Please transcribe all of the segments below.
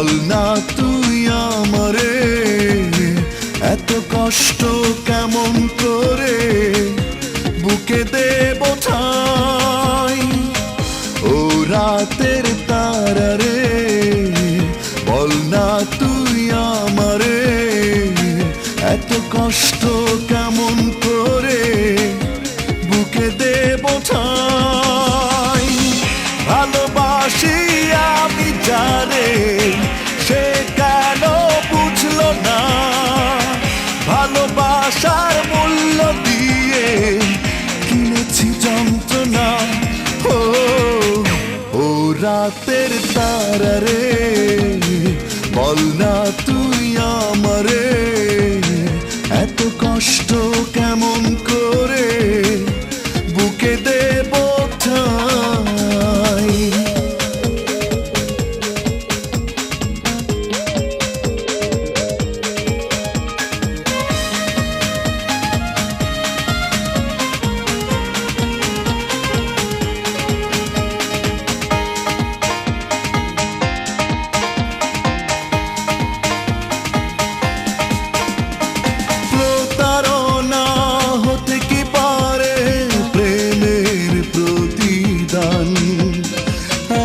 বল না তুই আমারে এত কষ্ট কেমন করে বুকে দেব ঠাই। ও রাতের তারা রে বল না তুই আমারে এত কষ্ট কেমন করে বুকে দেব ঠাই। ভালোবাসি আমি যারে সে কেন বুঝলো না, ভালোবাসার মূল্য দিয়ে কিনেছি যন্ত্রণা। ও রাতের তারা রে বল না তুই আমারে এত কষ্ট কেমন করে বুকে দেব ঠাই।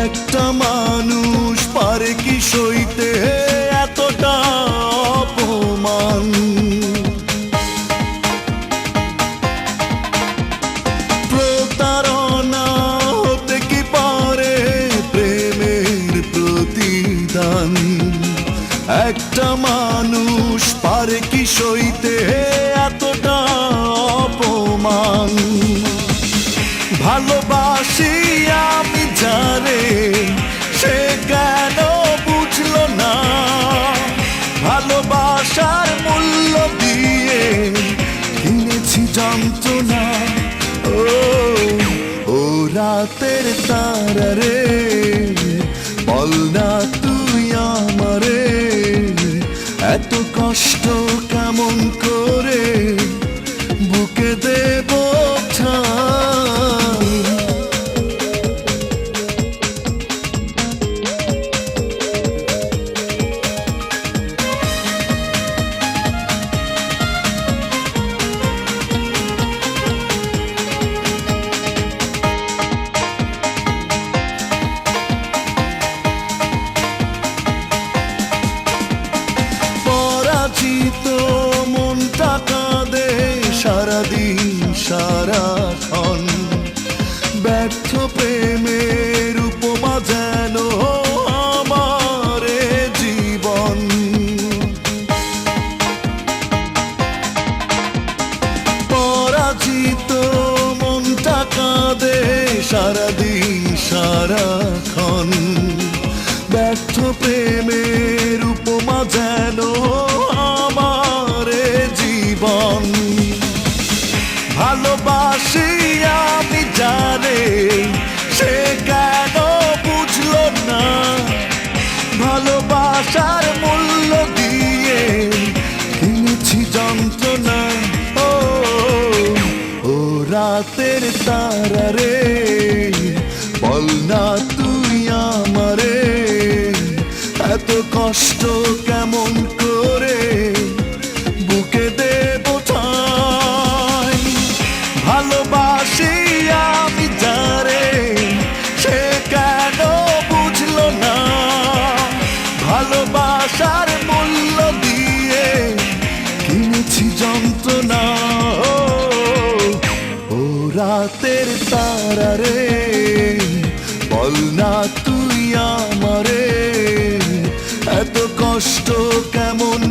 একটা মানুষ পারে কি সইতে এতটা অপমান, প্রতারণা হতে কি পারে প্রেমের প্রতিদান। একটা মানুষ পারে কি সইতে এতটা অপমান। ভালোবাসি আমি যারে সে কেন বুঝলো না, ভালোবাসার মূল্য দিয়ে কিনেছি যন্ত্রণা। ও রাতের তারা রে বল না তুই আমারে এত কষ্ট কেমন করে বুকে দেব ঠাই। পরাজিত মনটা কাঁদে সারাদিন সারাক্ষণ, ব্যর্থ প্রেমের উপমা যেন আমার জীবন। পরাজিত মনটা কাঁদে সারাদিন সারাক্ষণ, ব্যর্থ প্রেমের উপমা যেন আমার জীবন। ভালোবাসি আমি জানে সে কেন বুঝলো না, ভালোবাসার মূল্য দিয়ে কিনেছি যন্ত্রণা। ও রাতের তারা রে বল না তুই আমারে এত কষ্ট কেমন করে বুকে দেব ঠাই। ভালোবাসি আমি যারে সে কেন বুঝলো না, ভালোবাসার মূল্য দিয়ে কিনেছি যন্ত্রণা। ও রাতের তারা রে বল না তুই আমারে এত কষ্ট কেমন